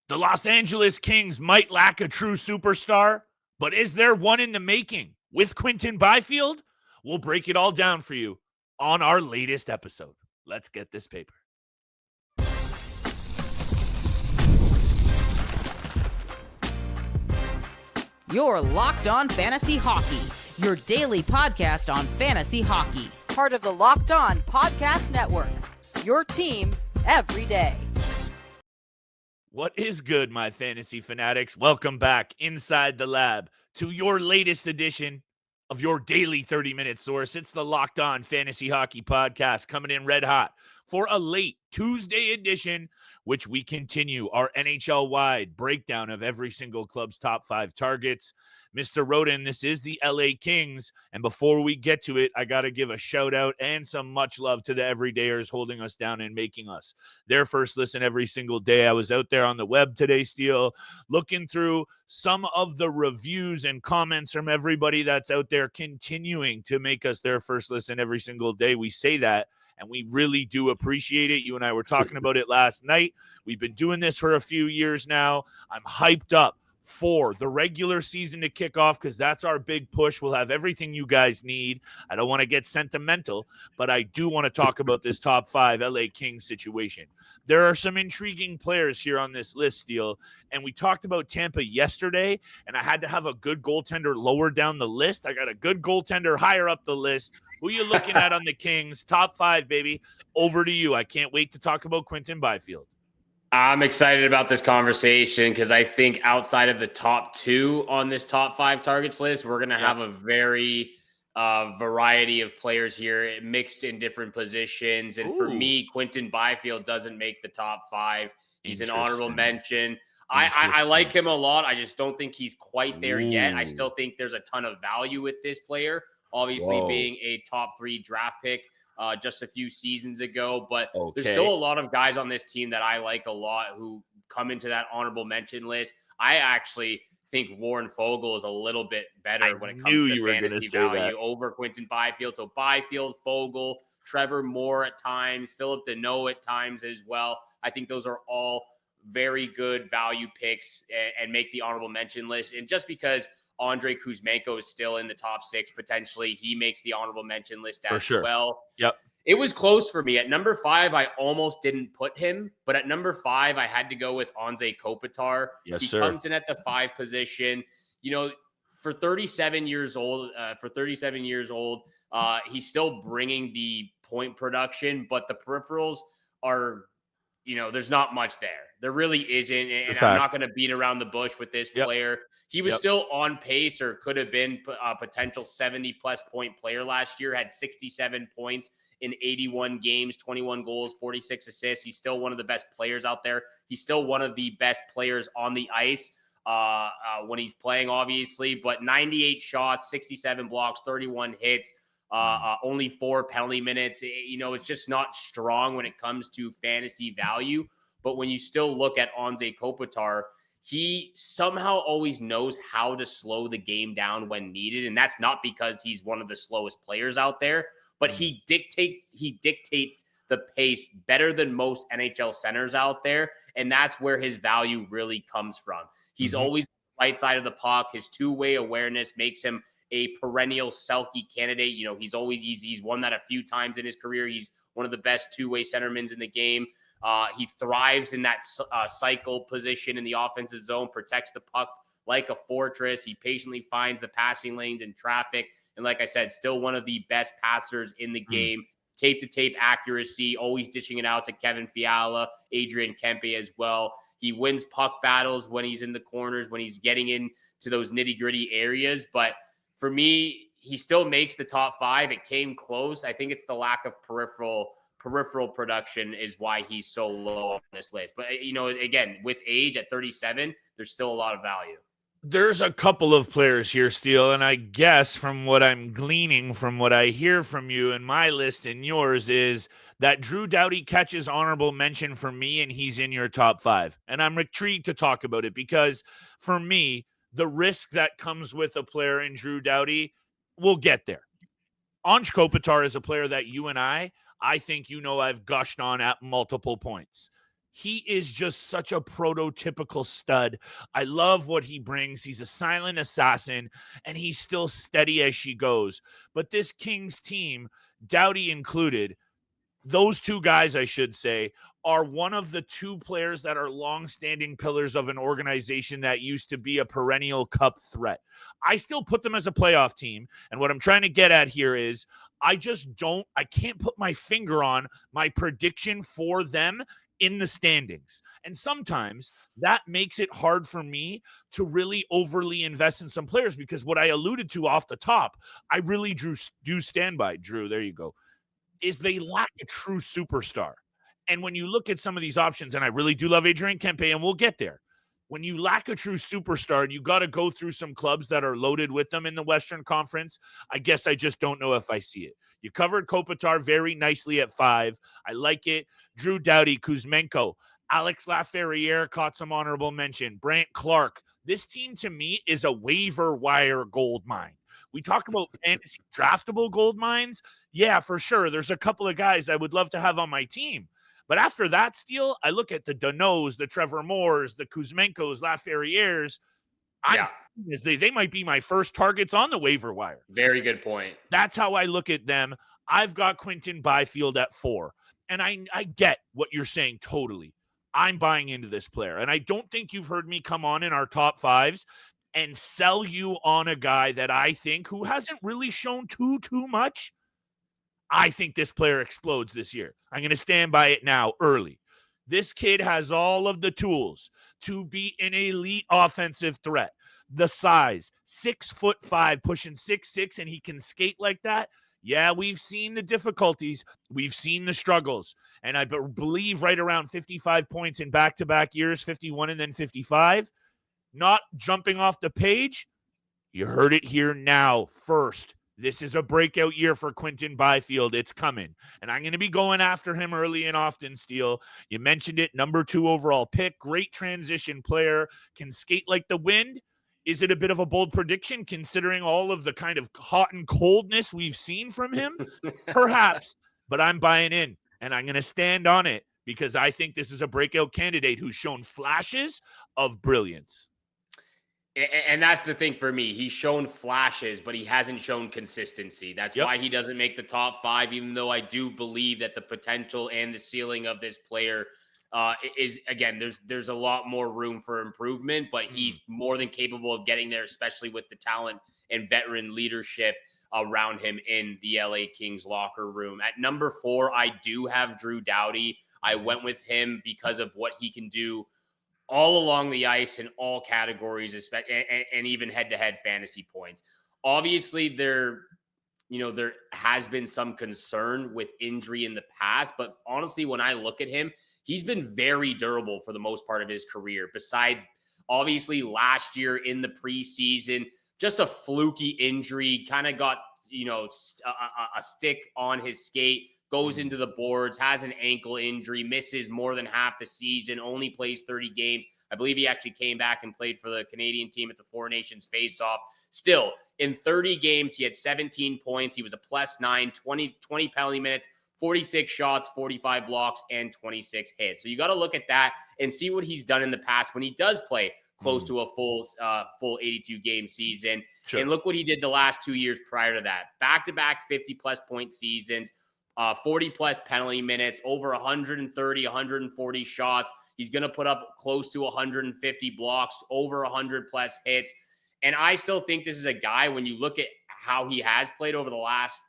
The Los Angeles Kings might lack a true superstar, but is there one in the making with Quinton Byfield? We'll break it all down for you on our latest episode. Let's get this paper. You're Locked On Fantasy Hockey, your daily podcast on fantasy hockey. Part of the Locked On Podcast Network, your team every day. What is good, my fantasy fanatics? Welcome back inside the lab to your latest edition of your daily 30-minute source. It's the Locked On Fantasy Hockey Podcast coming in red hot for a late Tuesday edition, which we continue our NHL-wide breakdown of every single club's top 5 targets. Mr. Roden, this is the LA Kings, and before we get to it, I got to give a shout-out and some much love to the everydayers holding us down and making us their first listen every single day. I was out there on the web today, Steele, looking through some of the reviews and comments from everybody that's out there continuing to make us their first listen every single day. We say that, and we really do appreciate it. You and I were talking about it last night. We've been doing this for a few years now. I'm hyped up for the regular season to kick off because that's our big push. We'll have everything you guys need. I don't want to get sentimental, but I do want to talk about this top 5 LA Kings situation. There are some intriguing players here on this list, Steele, and we talked about Tampa yesterday, and I had to have a good goaltender lower down the list. I got a good goaltender higher up the list. Who are you looking at on the Kings? Top 5, baby. Over to you. I can't wait to talk about Quinton Byfield. I'm excited about this conversation because I think outside of the top 2 on this top 5 targets list, we're going to have a very variety of players here mixed in different positions. And for me, Quinton Byfield doesn't make the top 5. He's an honorable mention. I like him a lot. I just don't think he's quite there yet. I still think there's a ton of value with this player, obviously being a top 3 draft pick just a few seasons ago. But there's still a lot of guys on this team that I like a lot who come into that honorable mention list. I actually think Warren Fogle is a little bit better when it comes to fantasy value over Quinton Byfield. So Byfield, Fogle, Trevor Moore at times, Philip Deneau at times as well. I think those are all very good value picks and make the honorable mention list. And just because Andrei Kuzmenko is still in the top 6, potentially, he makes the honorable mention list as well. Yep. It was close for me. At number 5, I almost didn't put him, but at number 5, I had to go with Anze Kopitar. He comes in at the 5 position. You know, for 37 years old, he's still bringing the point production, but the peripherals are, you know, there's not much there. There really isn't, and I'm not going to beat around the bush with this player. He was still on pace or could have been a potential 70-plus point player last year, had 67 points in 81 games, 21 goals, 46 assists. He's still one of the best players out there. He's still one of the best players on the ice when he's playing, obviously. But 98 shots, 67 blocks, 31 hits, only 4 penalty minutes. You know, it's just not strong when it comes to fantasy value. But when you still look at Anze Kopitar, he somehow always knows how to slow the game down when needed. And that's not because he's one of the slowest players out there, but he dictates the pace better than most NHL centers out there. And that's where his value really comes from. He's always on the right side of the puck. His two-way awareness makes him a perennial Selke candidate. You know, he's won that a few times in his career. He's one of the best two-way centermen in the game. He thrives in that cycle position in the offensive zone, protects the puck like a fortress. He patiently finds the passing lanes in traffic. And like I said, still one of the best passers in the game. Tape-to-tape accuracy, always dishing it out to Kevin Fiala, Adrian Kempe as well. He wins puck battles when he's in the corners, when he's getting into those nitty-gritty areas. But for me, he still makes the top 5. It came close. I think it's the lack of peripheral production is why he's so low on this list. But, you know, again, with age at 37, there's still a lot of value. There's a couple of players here, Steele, and I guess from what I'm gleaning from what I hear from you and my list and yours is that Drew Doughty catches honorable mention for me and he's in your top 5. And I'm intrigued to talk about it because for me, the risk that comes with a player in Drew Doughty, we'll get there. Anze Kopitar is a player that you and I think, you know, I've gushed on at multiple points. He is just such a prototypical stud. I love what he brings. He's a silent assassin, and he's still steady as she goes. But this Kings team, Doughty included, those two guys, I should say, are one of the two players that are long-standing pillars of an organization that used to be a perennial cup threat. I still put them as a playoff team, and what I'm trying to get at here is I can't put my finger on my prediction for them in the standings. And sometimes that makes it hard for me to really overly invest in some players, because what I alluded to off the top, I really do stand by, Drew, there you go, is they lack a true superstar. And when you look at some of these options, and I really do love Adrian Kempe, and we'll get there. When you lack a true superstar, you got to go through some clubs that are loaded with them in the Western Conference. I guess I just don't know if I see it. You covered Kopitar very nicely at 5. I like it. Drew Doughty, Kuzmenko, Alex Laferriere caught some honorable mention. Brant Clark. This team to me is a waiver wire gold mine. We talk about fantasy draftable gold mines. Yeah, for sure. There's a couple of guys I would love to have on my team. But after that steal, I look at the Danaults, the Trevor Moores, the Kuzmenkos, Laferrieres. They might be my first targets on the waiver wire. Very good point. That's how I look at them. I've got Quinton Byfield at 4. And I get what you're saying totally. I'm buying into this player. And I don't think you've heard me come on in our top 5s and sell you on a guy that I think who hasn't really shown too much. I think this player explodes this year. I'm going to stand by it now early. This kid has all of the tools to be an elite offensive threat. The size, 6'5", pushing 6'6", and he can skate like that. Yeah, we've seen the difficulties. We've seen the struggles. And I believe right around 55 points in back-to-back years, 51 and then 55. Not jumping off the page. You heard it here now first. This is a breakout year for Quinton Byfield. It's coming. And I'm going to be going after him early and often, Steele. You mentioned it, number 2 overall pick. Great transition player. Can skate like the wind. Is it a bit of a bold prediction considering all of the kind of hot and coldness we've seen from him? Perhaps. But I'm buying in, and I'm going to stand on it because I think this is a breakout candidate who's shown flashes of brilliance. And that's the thing for me. He's shown flashes, but he hasn't shown consistency. That's why he doesn't make the top 5, even though I do believe that the potential and the ceiling of this player is, again, there's a lot more room for improvement, but he's more than capable of getting there, especially with the talent and veteran leadership around him in the LA Kings locker room. At number 4, I do have Drew Doughty. I went with him because of what he can do all along the ice in all categories, and even head-to-head fantasy points. Obviously, there has been some concern with injury in the past, but honestly, when I look at him, he's been very durable for the most part of his career. Besides, obviously, last year in the preseason, just a fluky injury, kind of got, a stick on his skate, goes into the boards, has an ankle injury, misses more than half the season, only plays 30 games. I believe he actually came back and played for the Canadian team at the Four Nations face-off. Still, in 30 games, he had 17 points. He was a +9, 20 penalty minutes, 46 shots, 45 blocks, and 26 hits. So you got to look at that and see what he's done in the past when he does play close to a full 82-game season. Sure. And look what he did the last 2 years prior to that. Back-to-back 50-plus point seasons. 40-plus penalty minutes, over 130, 140 shots. He's going to put up close to 150 blocks, over 100-plus hits. And I still think this is a guy, when you look at how he has played over the last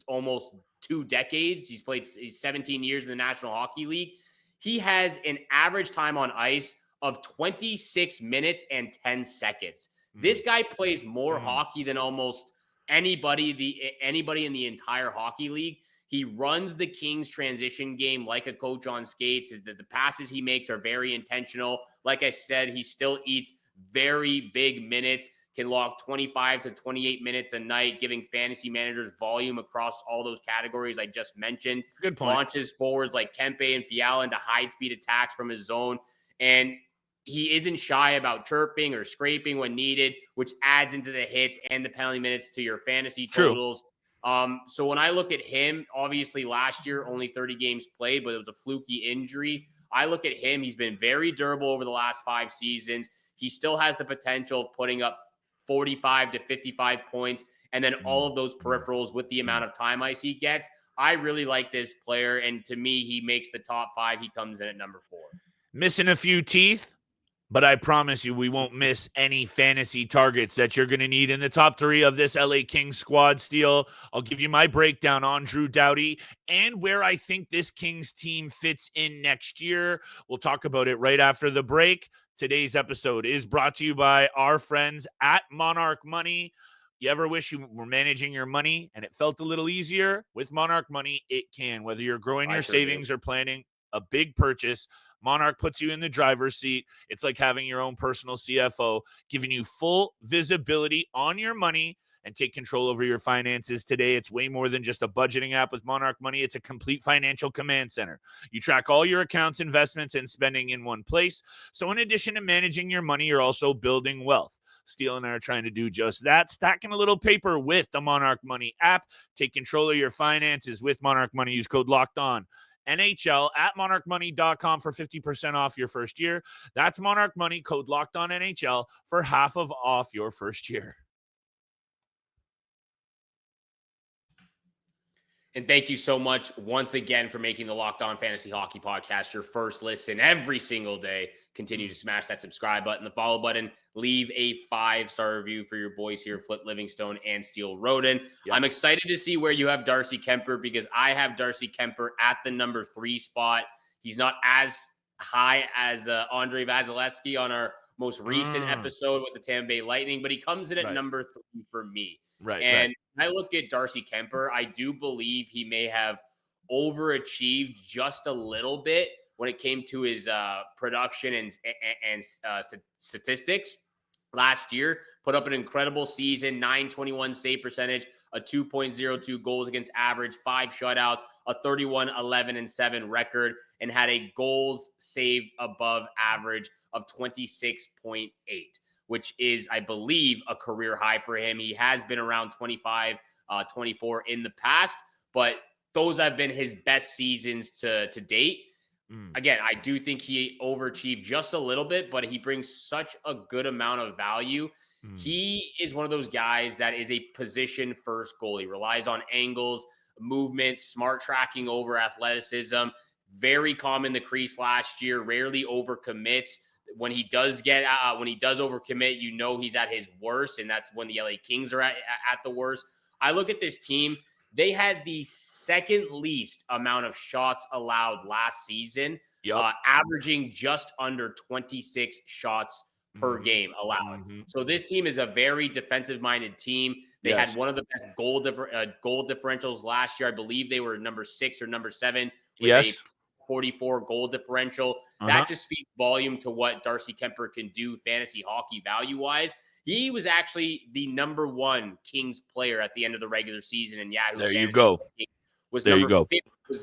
almost 2 decades, he's 17 years in the National Hockey League. He has an average time on ice of 26 minutes and 10 seconds. This guy plays more hockey than almost anybody in the entire hockey league. He runs the Kings transition game like a coach on skates. The passes he makes are very intentional. Like I said, he still eats very big minutes, can log 25 to 28 minutes a night, giving fantasy managers volume across all those categories I just mentioned. Good point. Launches forwards like Kempe and Fiala into high-speed attacks from his zone. And he isn't shy about chirping or scraping when needed, which adds into the hits and the penalty minutes to your fantasy totals. So when I look at him, obviously last year, only 30 games played, but it was a fluky injury. I look at him, he's been very durable over the last 5 seasons. He still has the potential of putting up 45 to 55 points, and then all of those peripherals with the amount of time ice he gets. I really like this player, and to me, he makes the top 5. He comes in at number 4. Missing a few teeth, but I promise you we won't miss any fantasy targets that you're going to need in the top 3 of this LA Kings squad steal. I'll give you my breakdown on Drew Doughty and where I think this Kings team fits in next year. We'll talk about it right after the break. Today's episode is brought to you by our friends at Monarch Money. You ever wish you were managing your money and it felt a little easier? With Monarch Money, it can. Whether you're growing your savings or planning a big purchase, Monarch puts you in the driver's seat. It's like having your own personal CFO, giving you full visibility on your money and take control over your finances today. It's way more than just a budgeting app with Monarch Money. It's a complete financial command center. You track all your accounts, investments, and spending in one place. So in addition to managing your money, you're also building wealth. Steele and I are trying to do just that, stacking a little paper with the Monarch Money app. Take control of your finances with Monarch Money. Use code LOCKEDON. NHL at monarchmoney.com for 50% off your first year. That's Monarch Money, code LOCKEDON NHL for half of off your first year. And thank you so much once again for making the Locked On Fantasy Hockey Podcast your first listen every single day. Continue to smash that subscribe button, the follow button, leave a 5-star review for your boys here, Flip Livingstone and Steele Roden. Yep. I'm excited to see where you have Darcy Kuemper because I have Darcy Kuemper at the number 3 spot. He's not as high as Andrei Vasilevsky on our most recent episode with the Tampa Bay Lightning, but he comes in at number 3 for me. And when I look at Darcy Kuemper, I do believe he may have overachieved just a little bit when it came to his production and statistics. Last year, put up an incredible season, .921 save percentage, a 2.02 goals against average, 5 shutouts, a 31-11-7 record, and had a goals saved above average of 26.8, which is, I believe, a career high for him. He has been around 25, 24 in the past, but those have been his best seasons to date. Again, I do think he overachieved just a little bit, but he brings such a good amount of value. He is one of those guys that is a position-first goalie, relies on angles, movement, smart tracking over athleticism, very calm in the crease last year, rarely overcommits. When he does overcommit, you know he's at his worst, and that's when the LA Kings are at the worst. I look at this team. They had the second least amount of shots allowed last season, averaging just under 26 shots per game allowed. So this team is a very defensive-minded team. They had one of the best goal differentials last year. I believe they were number 6 or number 7 with a 44 goal differential. That just speaks volume to what Darcy Kuemper can do fantasy hockey value-wise. He was actually the number 1 Kings player at the end of the regular season in Yahoo. There you go. Was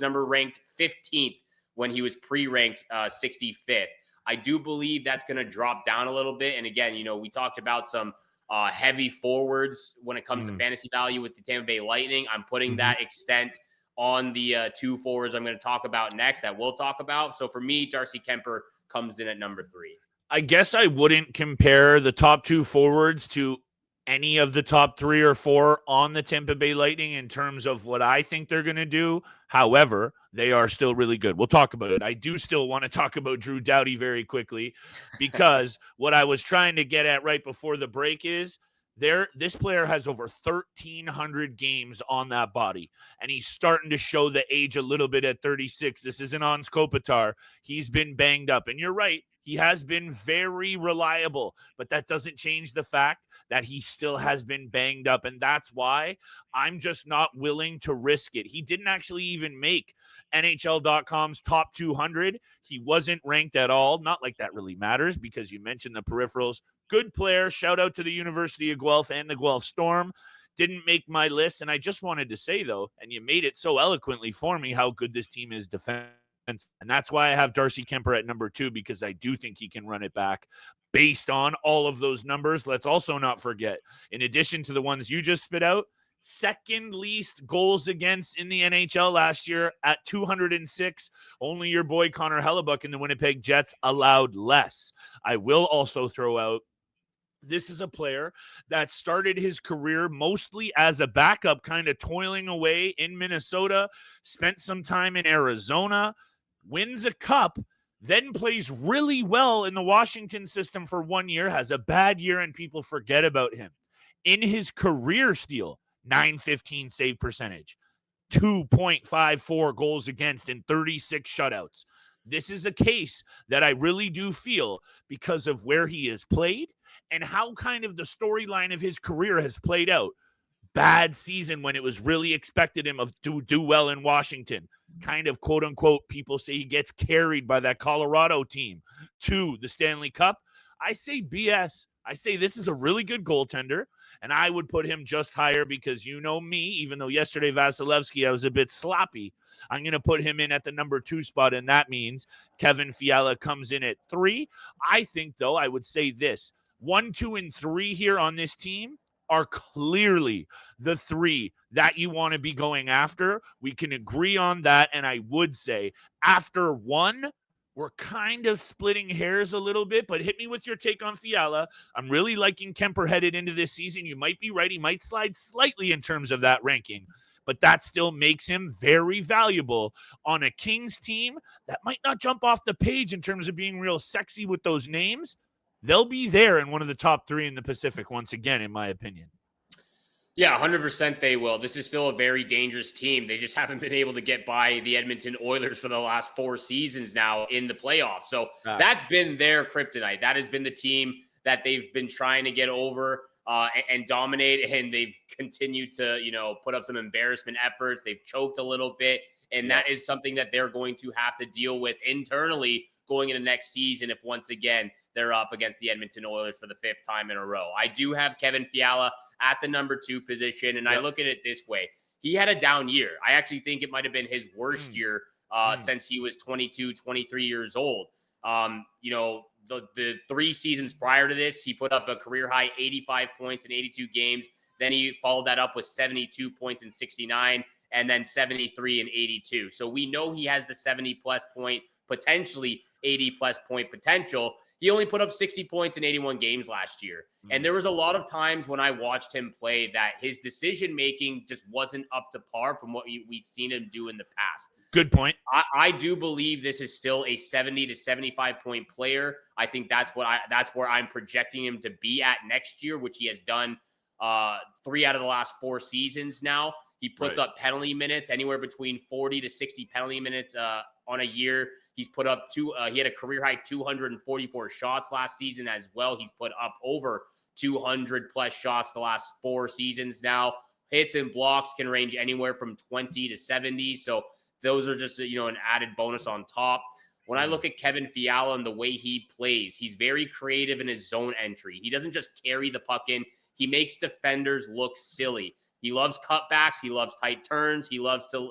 number ranked 15th when he was pre-ranked 65th. I do believe that's going to drop down a little bit. And again, we talked about some heavy forwards when it comes to fantasy value with the Tampa Bay Lightning. I'm putting that extent on the 2 forwards I'm going to talk about next that we'll talk about. So for me, Darcy Kuemper comes in at number 3. I guess I wouldn't compare the top 2 forwards to any of the top 3 or 4 on the Tampa Bay Lightning in terms of what I think they're going to do. However, they are still really good. We'll talk about it. I do still want to talk about Drew Doughty very quickly because what I was trying to get at right before the break is this player has over 1,300 games on that body, and he's starting to show the age a little bit at 36. This isn't Anze Kopitar. He's been banged up, and you're right. He has been very reliable, but that doesn't change the fact that he still has been banged up, and that's why I'm just not willing to risk it. He didn't actually even make NHL.com's top 200. He wasn't ranked at all. Not like that really matters because you mentioned the peripherals. Good player. Shout out to the University of Guelph and the Guelph Storm. Didn't make my list, and I just wanted to say, though, and you made it so eloquently for me, how good this team is defense. And that's why I have Darcy Kuemper at number 2, because I do think he can run it back based on all of those numbers. Let's also not forget, in addition to the ones you just spit out, second least goals against in the NHL last year at 206. Only your boy Connor Hellebuck and the Winnipeg Jets allowed less. I will also throw out, this is a player that started his career mostly as a backup, kind of toiling away in Minnesota, spent some time in Arizona, wins a cup, then plays really well in the Washington system for 1 year, has a bad year, and people forget about him. In his career steal, .915 save percentage, 2.54 goals against in 36 shutouts. This is a case that I really do feel, because of where he has played and how kind of the storyline of his career has played out. Bad season when it was really expected him to do well in Washington. Kind of, quote unquote, people say he gets carried by that Colorado team to the Stanley Cup. I say BS. I say this is a really good goaltender, and I would put him just higher because you know me, even though yesterday Vasilevsky, I was a bit sloppy. I'm going to put him in at the number 2 spot, and that means Kevin Fiala comes in at 3. I think, though, I would say this. 1, 2, and 3 here on this team are clearly the 3 that you want to be going after. We can agree on that, and I would say after 1, we're kind of splitting hairs a little bit, but hit me with your take on Fiala. I'm really liking Kemper headed into this season. You might be right. He might slide slightly in terms of that ranking, but that still makes him very valuable on a Kings team that might not jump off the page in terms of being real sexy with those names. They'll be there in one of the top 3 in the Pacific once again, in my opinion. Yeah, 100% they will. This is still a very dangerous team. They just haven't been able to get by the Edmonton Oilers for the last 4 seasons now in the playoffs. So that's been their kryptonite. That has been the team that they've been trying to get over and dominate, and they've continued to, put up some embarrassment efforts. They've choked a little bit, and that is something that they're going to have to deal with internally going into next season if once again they're up against the Edmonton Oilers for the 5th time in a row. I do have Kevin Fiala at the number 2 position, and I look at it this way. He had a down year. I actually think it might have been his worst year since he was 22, 23 years old. The 3 seasons prior to this, he put up a career-high 85 points in 82 games. Then he followed that up with 72 points in 69, and then 73 in 82. So we know he has the 70-plus point, potentially 80-plus point potential. He only put up 60 points in 81 games last year. And there was a lot of times when I watched him play that his decision-making just wasn't up to par from what we've seen him do in the past. Good point. I do believe this is still a 70 to 75-point player. I think that's where I'm projecting him to be at next year, which he has done 3 out of the last 4 seasons now. He puts up penalty minutes, anywhere between 40 to 60 penalty minutes on a year. He's put up he had a career high 244 shots last season as well. He's put up over 200 plus shots the last 4 seasons now. Hits and blocks can range anywhere from 20 to 70. So those are just, an added bonus on top. When I look at Kevin Fiala and the way he plays, he's very creative in his zone entry. He doesn't just carry the puck in. He makes defenders look silly. He loves cutbacks. He loves tight turns. He loves to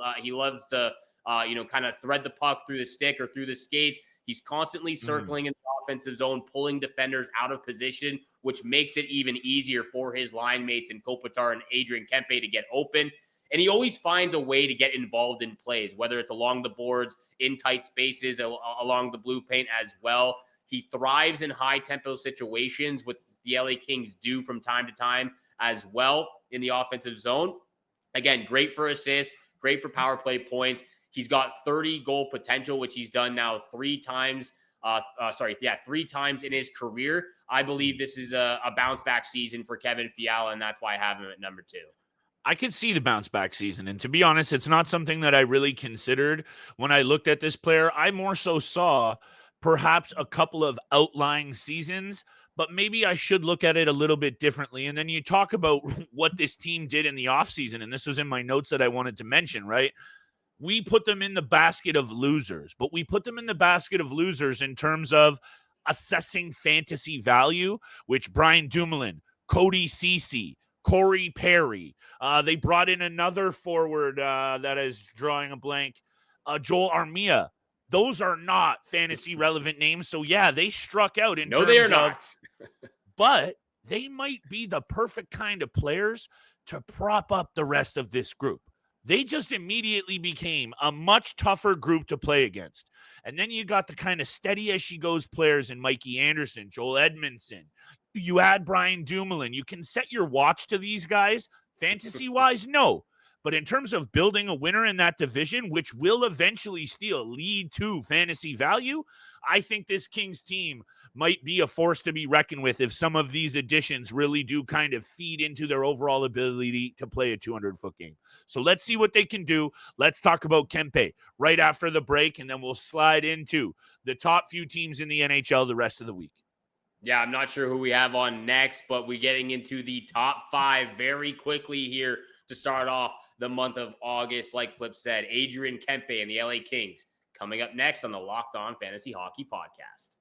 kind of thread the puck through the stick or through the skates. He's constantly circling in the offensive zone, pulling defenders out of position, which makes it even easier for his line mates in Kopitar and Adrian Kempe to get open. And he always finds a way to get involved in plays, whether it's along the boards, in tight spaces, along the blue paint as well. He thrives in high-tempo situations, which the LA Kings do from time to time as well in the offensive zone. Again, great for assists, great for power play points. He's got 30 goal potential, which he's done now 3 times. 3 times in his career. I believe this is a bounce back season for Kevin Fiala, and that's why I have him at number 2. I could see the bounce back season. And to be honest, it's not something that I really considered when I looked at this player. I more so saw perhaps a couple of outlying seasons, but maybe I should look at it a little bit differently. And then you talk about what this team did in the offseason, and this was in my notes that I wanted to mention, right? We put them in the basket of losers, but we put them in the basket of losers in terms of assessing fantasy value, which Brian Dumoulin, Cody Ceci, Corey Perry, they brought in another forward that is drawing a blank, Joel Armia. Those are not fantasy relevant names. So yeah, they struck out in terms they are of, not. But they might be the perfect kind of players to prop up the rest of this group. They just immediately became a much tougher group to play against. And then you got the kind of steady as she goes players in Mikey Anderson, Joel Edmondson. You add Brian Dumoulin. You can set your watch to these guys. Fantasy-wise, no. But in terms of building a winner in that division, which will eventually still lead to fantasy value, I think this Kings team might be a force to be reckoned with if some of these additions really do kind of feed into their overall ability to play a 200-foot game. So let's see what they can do. Let's talk about Kempe right after the break, and then we'll slide into the top few teams in the NHL the rest of the week. Yeah, I'm not sure who we have on next, but we're getting into the top 5 very quickly here to start off the month of August. Like Flip said, Adrian Kempe and the LA Kings coming up next on the Locked On Fantasy Hockey Podcast.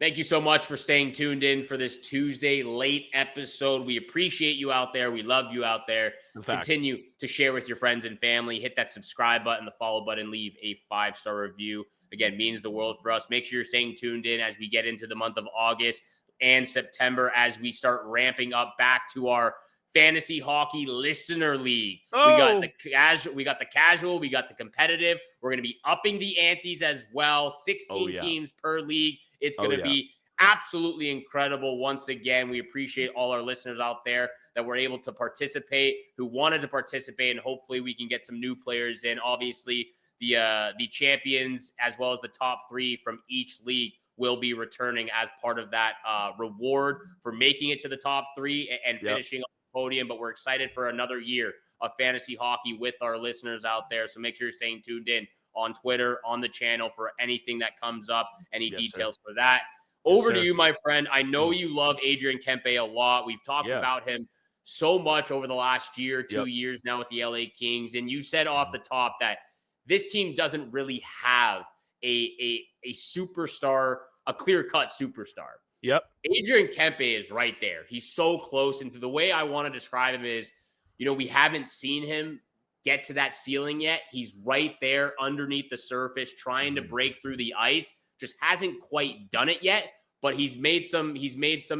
Thank you so much for staying tuned in for this Tuesday late episode. We appreciate you out there. We love you out there. Continue to share with your friends and family. Hit that subscribe button, the follow button, leave a 5-star review. Again, means the world for us. Make sure you're staying tuned in as we get into the month of August and September as we start ramping up back to our Fantasy Hockey Listener League. We got the casual, we got the competitive. We're going to be upping the antes as well. 16 teams per league. It's going to be absolutely incredible. Once again, we appreciate all our listeners out there that were able to participate, who wanted to participate, and hopefully we can get some new players in. Obviously, the champions as well as the top 3 from each league will be returning as part of that reward for making it to the top 3 and finishing on the podium. But we're excited for another year of fantasy hockey with our listeners out there. So make sure you're staying tuned in on Twitter, on the channel for anything that comes up, any details for that. Over to you, my friend. I know you love Adrian Kempe a lot. We've talked about him so much over the last year, 2 years now with the LA Kings. And you said off the top that this team doesn't really have a superstar, a clear-cut superstar. Yep. Adrian Kempe is right there. He's so close. And the way I want to describe him is, we haven't seen him get to that ceiling yet. He's right there underneath the surface, trying to break through the ice. Just hasn't quite done it yet, but he's made some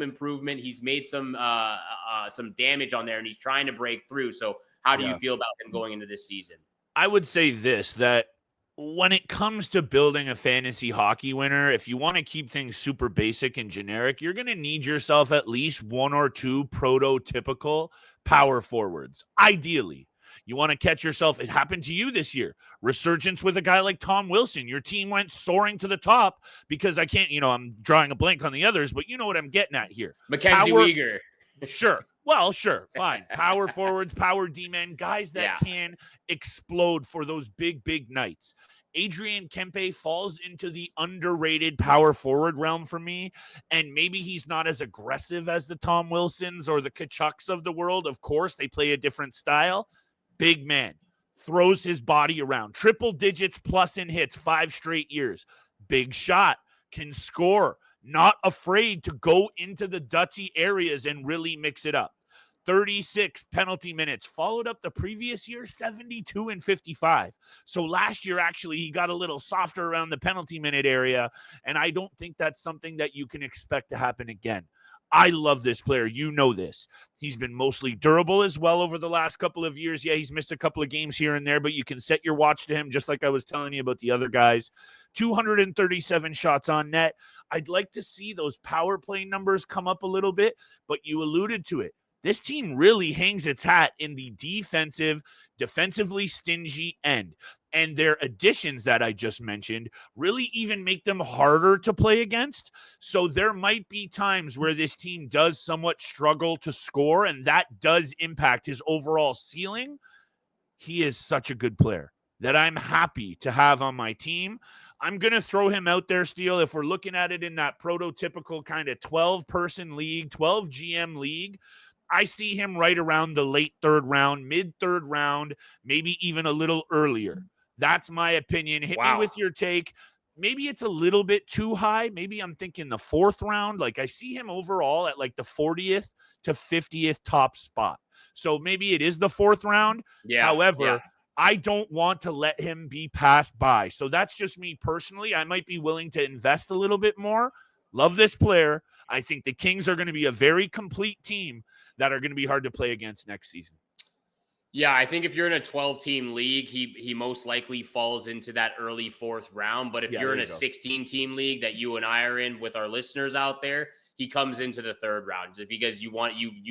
improvement. He's made some damage on there, and he's trying to break through. So how do you feel about him going into this season? I would say this, that when it comes to building a fantasy hockey winner, if you want to keep things super basic and generic, you're going to need yourself at least 1 or 2 prototypical power forwards, ideally. You want to catch yourself. It happened to you this year. Resurgence with a guy like Tom Wilson. Your team went soaring to the top because I can't, I'm drawing a blank on the others, but you know what I'm getting at here. Mackenzie Weegar. Sure. Well, sure. Fine. Power forwards, power D-men, guys that can explode for those big, big nights. Adrian Kempe falls into the underrated power forward realm for me, and maybe he's not as aggressive as the Tom Wilsons or the Kachucks of the world. Of course, they play a different style. Big man, throws his body around, triple digits plus in hits 5 straight years. Big shot, can score, not afraid to go into the Doughty areas and really mix it up. 36 penalty minutes, followed up the previous year, 72 and 55. So last year, actually, he got a little softer around the penalty minute area, and I don't think that's something that you can expect to happen again. I love this player. You know this. He's been mostly durable as well over the last couple of years. Yeah, he's missed a couple of games here and there, but you can set your watch to him just like I was telling you about the other guys. 237 shots on net. I'd like to see those power play numbers come up a little bit, but you alluded to it. This team really hangs its hat in the defensively stingy end. And their additions that I just mentioned really even make them harder to play against. So there might be times where this team does somewhat struggle to score, and that does impact his overall ceiling. He is such a good player that I'm happy to have on my team. I'm going to throw him out there, Steele. If we're looking at it in that prototypical kind of 12-person league, 12 GM league, I see him right around the late 3rd round, mid-3rd round, maybe even a little earlier. That's my opinion. Hit me with your take. Maybe it's a little bit too high. Maybe I'm thinking the 4th round. Like I see him overall at like the 40th to 50th top spot. So maybe it is the 4th round. However, I don't want to let him be passed by. So that's just me personally. I might be willing to invest a little bit more. Love this player. I think the Kings are going to be a very complete team that are going to be hard to play against next season. Yeah, I think if you're in a 12-team league, he most likely falls into that early 4th round. But if you're in a 16-team league that you and I are in with our listeners out there, he comes into the 3rd round just because you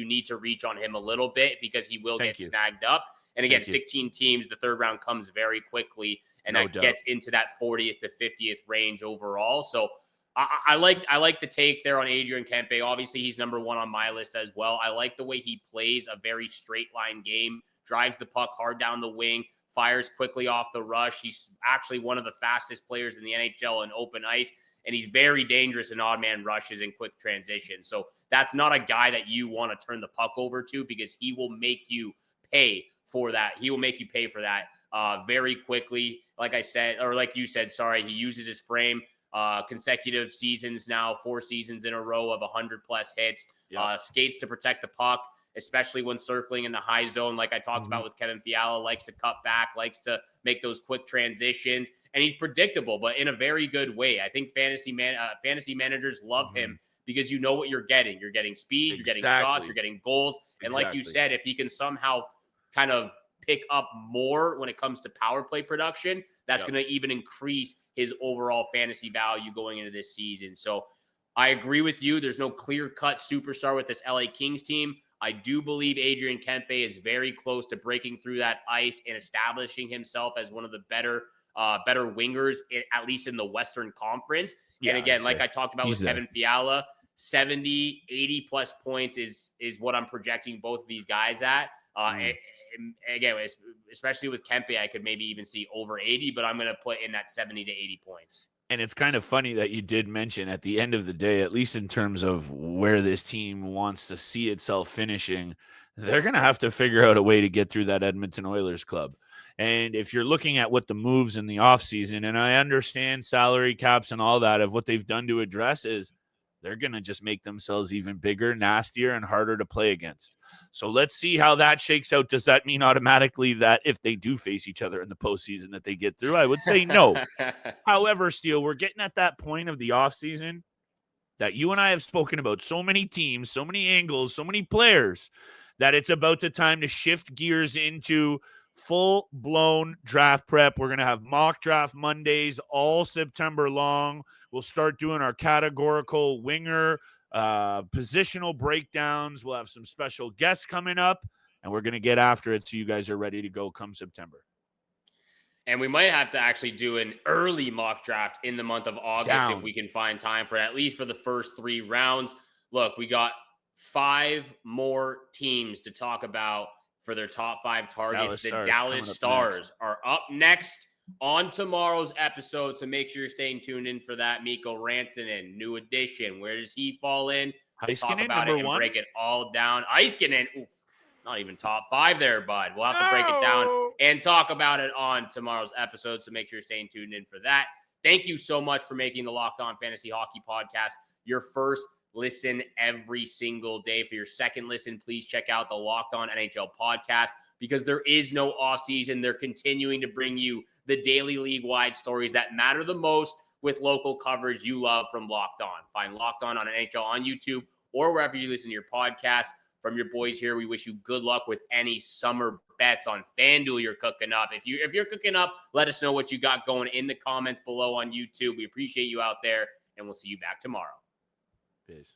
need to reach on him a little bit because he will get snagged up. And again, 16 teams, the 3rd round comes very quickly, and that gets into that 40th to 50th range overall. So I like the take there on Adrian Kempe. Obviously, he's number 1 on my list as well. I like the way he plays a very straight line game. Drives the puck hard down the wing, fires quickly off the rush. He's actually one of the fastest players in the NHL in open ice, and he's very dangerous in odd man rushes and quick transition. So that's not a guy that you want to turn the puck over to because he will make you pay for that. He will make you pay for that very quickly. Like I said, or like you said, sorry, he uses his frame. Consecutive seasons now, 4 seasons in a row of 100+ hits, skates to protect the puck, especially when circling in the high zone, like I talked about with Kevin Fiala, likes to cut back, likes to make those quick transitions, and he's predictable, but in a very good way. I think fantasy managers love him because you know what you're getting. You're getting speed, you're getting shots, you're getting goals, and like you said, if he can somehow kind of pick up more when it comes to power play production, that's going to even increase his overall fantasy value going into this season. So I agree with you. There's no clear-cut superstar with this LA Kings team. I do believe Adrian Kempe is very close to breaking through that ice and establishing himself as one of the better wingers, at least in the Western Conference. Yeah, and again, like I talked about with Kevin Fiala, 70, 80+ points is what I'm projecting both of these guys at. And again, especially with Kempe, I could maybe even see over 80, but I'm going to put in that 70 to 80 points. And it's kind of funny that you did mention at the end of the day, at least in terms of where this team wants to see itself finishing, they're going to have to figure out a way to get through that Edmonton Oilers club. And if you're looking at what the moves in the offseason, and I understand salary caps and all that of what they've done to address is they're going to just make themselves even bigger, nastier, and harder to play against. So let's see how that shakes out. Does that mean automatically that if they do face each other in the postseason that they get through? I would say no. However, Steele, we're getting at that point of the offseason that you and I have spoken about so many teams, so many angles, so many players that it's about the time to shift gears into full-blown draft prep. We're going to have mock draft Mondays all September long. We'll start doing our categorical winger positional breakdowns. We'll have some special guests coming up, and we're going to get after it so you guys are ready to go come September. And we might have to actually do an early mock draft in the month of August if we can find time for it, at least for the first 3 rounds. Look, we got 5 more teams to talk about for their top 5 targets. The Dallas Stars are up next on tomorrow's episode, so make sure you're staying tuned in for that. Mikko Rantanen, new addition. Where does he fall in? We'll talk about it and break it all down. Heiskanen, not even top 5 there, bud. We'll have to break it down and talk about it on tomorrow's episode, so make sure you're staying tuned in for that. Thank you so much for making the Locked On Fantasy Hockey Podcast your first listen every single day. For your second listen, please check out the Locked On NHL podcast because there is no offseason. They're continuing to bring you the daily league-wide stories that matter the most with local coverage you love from Locked On. Find Locked On NHL on YouTube or wherever you listen to your podcast. From your boys here, we wish you good luck with any summer bets on FanDuel you're cooking up. If you're cooking up, let us know what you got going in the comments below on YouTube. We appreciate you out there, and we'll see you back tomorrow. Peace.